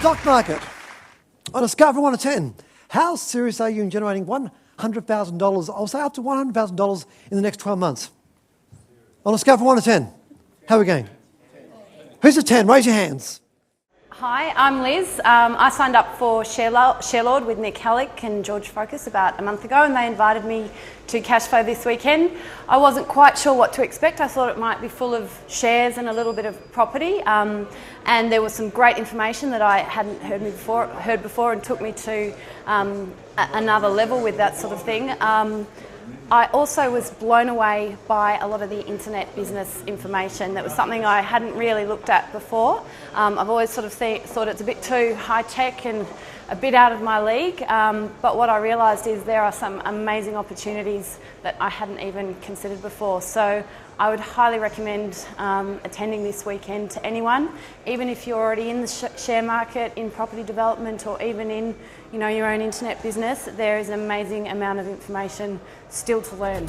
Stock market. On a scale from 1 to 10, how serious are you in generating $100,000, I'll say up to $100,000 in the next 12 months? On a scale from 1 to 10, how are we going? Who's a 10? Raise your hands. Hi, I'm Liz. I signed up for Sharelord with Nik Halik and George Focus about a month ago, and they invited me to Cashflow this weekend. I wasn't quite sure what to expect. I thought it might be full of shares and a little bit of property, and there was some great information that I hadn't heard before and took me to another level with that sort of thing. I also was blown away by a lot of the internet business information. That was something I hadn't really looked at before. I've always sort of thought it's a bit too high tech and a bit out of my league, but what I realised is there are some amazing opportunities that I hadn't even considered before. So I would highly recommend attending this weekend to anyone, even if you're already in the share market, in property development, or even in your own internet business. There is an amazing amount of information still to learn.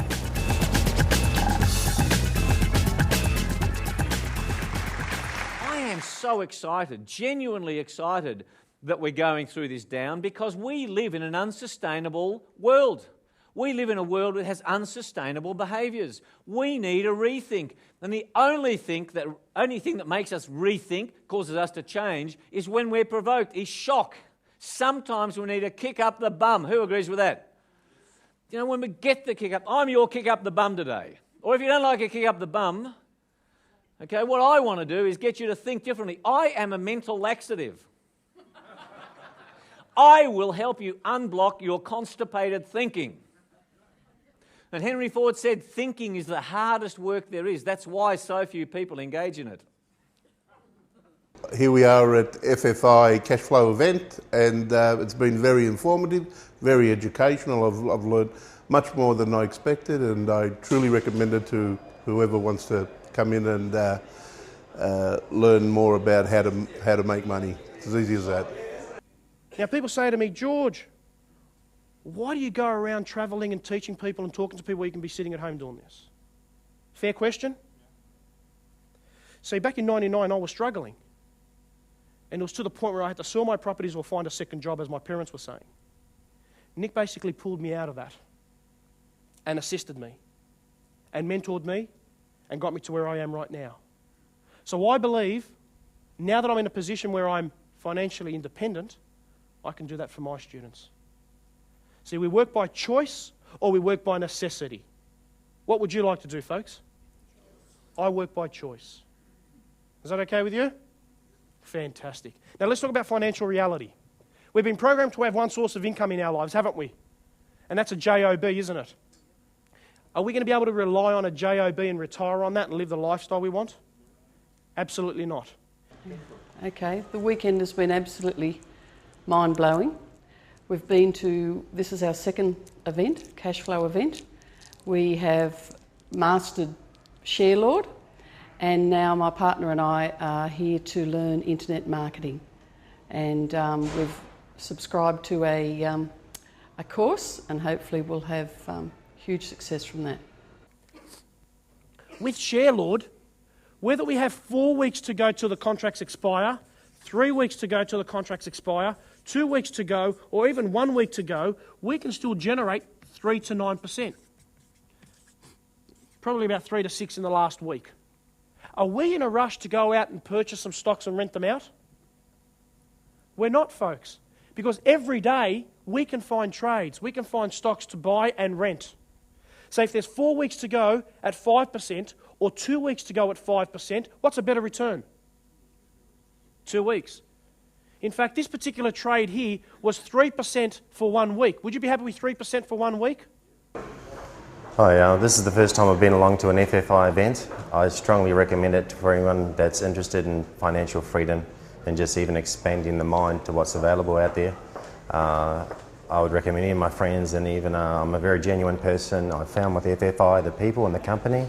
I am so excited, genuinely excited, that we're going through this down, because we live in an unsustainable world. We live in a world that has unsustainable behaviours. We need a rethink. And the only thing that makes us rethink, causes us to change, is when we're provoked, is shock. Sometimes we need a kick up the bum. Who agrees with that? When we get the kick up, I'm your kick up the bum today. Or if you don't like a kick up the bum, okay, what I want to do is get you to think differently. I am a mental laxative. I will help you unblock your constipated thinking. And Henry Ford said, thinking is the hardest work there is. That's why so few people engage in it. Here we are at FFI Cashflow event, and it's been very informative, very educational. I've learned much more than I expected, and I truly recommend it to whoever wants to come in and learn more about how to make money. It's as easy as that. Now, people say to me, George, why do you go around travelling and teaching people and talking to people where you can be sitting at home doing this? Fair question? See, back in '99, I was struggling. And it was to the point where I had to sell my properties or find a second job, as my parents were saying. Nik basically pulled me out of that and assisted me and mentored me and got me to where I am right now. So I believe, now that I'm in a position where I'm financially independent, I can do that for my students. See, we work by choice or we work by necessity. What would you like to do, folks? I work by choice. Is that okay with you? Fantastic. Now let's talk about financial reality. We've been programmed to have one source of income in our lives, haven't we? And that's a JOB, isn't it? Are we going to be able to rely on a JOB and retire on that and live the lifestyle we want? Absolutely not. Okay, the weekend has been absolutely mind-blowing. We've been to, this is our second event, Cashflow event. We have mastered Sharelord, and now my partner and I are here to learn internet marketing. And we've subscribed to a course, and hopefully we'll have huge success from that. With Sharelord, whether we have 4 weeks to go till the contracts expire, 3 weeks to go till the contracts expire, 2 weeks to go, or even 1 week to go, we can still generate 3 to 9%. Probably about 3 to 6 in the last week. Are we in a rush to go out and purchase some stocks and rent them out? We're not, folks, because every day we can find trades, we can find stocks to buy and rent. So if there's 4 weeks to go at 5% or 2 weeks to go at 5%, what's a better return? 2 weeks. In fact, this particular trade here was 3% for 1 week. Would you be happy with 3% for 1 week? Hi, this is the first time I've been along to an FFI event. I strongly recommend it for anyone that's interested in financial freedom and just even expanding the mind to what's available out there. I would recommend any of my friends, and even I'm a very genuine person. I found with FFI, the people and the company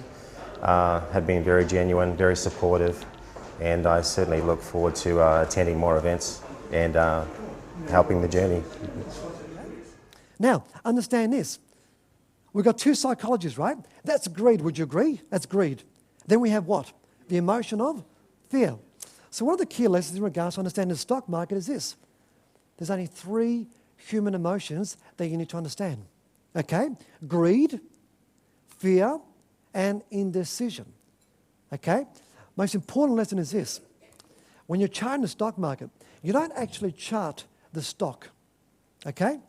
have been very genuine, very supportive, and I certainly look forward to attending more events and helping the journey. Now, understand this. We've got 2 psychologists, right? That's greed. Would you agree? That's greed. Then we have what? The emotion of fear. So one of the key lessons in regards to understanding the stock market is this. There's only 3 human emotions that you need to understand. Okay? Greed, fear, and indecision. Okay? Most important lesson is this. When you're charting the stock market, you don't actually chart the stock. Okay?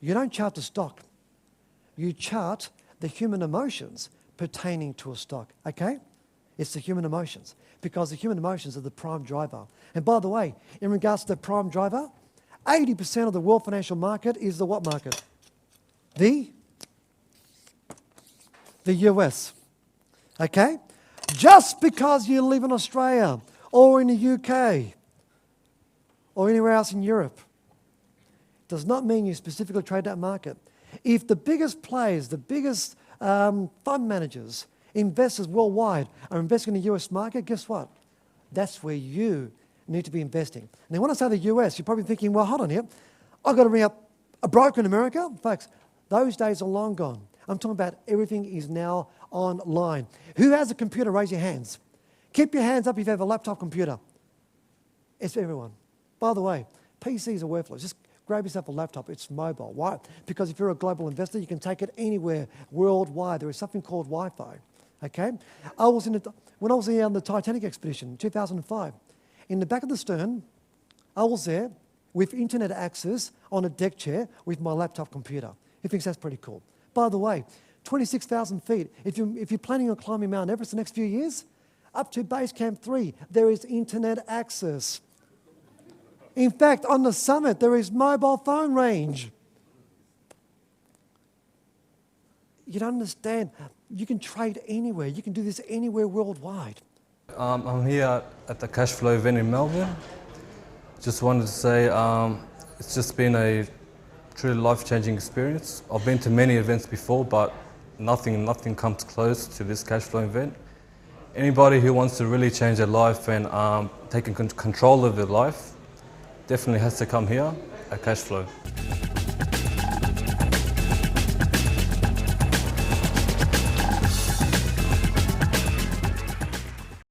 You don't chart the stock. You chart the human emotions pertaining to a stock. Okay? It's the human emotions, because the human emotions are the prime driver. And by the way, in regards to the prime driver, 80% of the world financial market is the what market? The US. Okay? Just because you live in Australia or in the UK or anywhere else in Europe does not mean you specifically trade that market. If the biggest players, the biggest fund managers, investors worldwide are investing in the US market, guess what? That's where you need to be investing. Now, when I say the US, you're probably thinking, well, hold on here. I've got to ring up a broker in America. Folks, those days are long gone. I'm talking about everything is now online. Who has a computer? Raise your hands. Keep your hands up if you have a laptop computer. It's for everyone. By the way, PCs are worthless. Just grab yourself a laptop. It's mobile. Why? Because if you're a global investor, you can take it anywhere worldwide. There is something called Wi-Fi. Okay? When I was on the Titanic expedition in 2005, in the back of the stern, I was there with internet access on a deck chair with my laptop computer. Who thinks that's pretty cool? By the way, 26,000 feet. If you're planning on climbing Mount Everest the next few years, up to Base Camp 3, there is internet access. In fact, on the summit, there is mobile phone range. You don't understand. You can trade anywhere. You can do this anywhere worldwide. I'm here at the cash flow event in Melbourne. Just wanted to say it's just been a truly life-changing experience. I've been to many events before, but nothing comes close to this cash flow event. Anybody who wants to really change their life and take control of their life definitely has to come here at Cash Flow.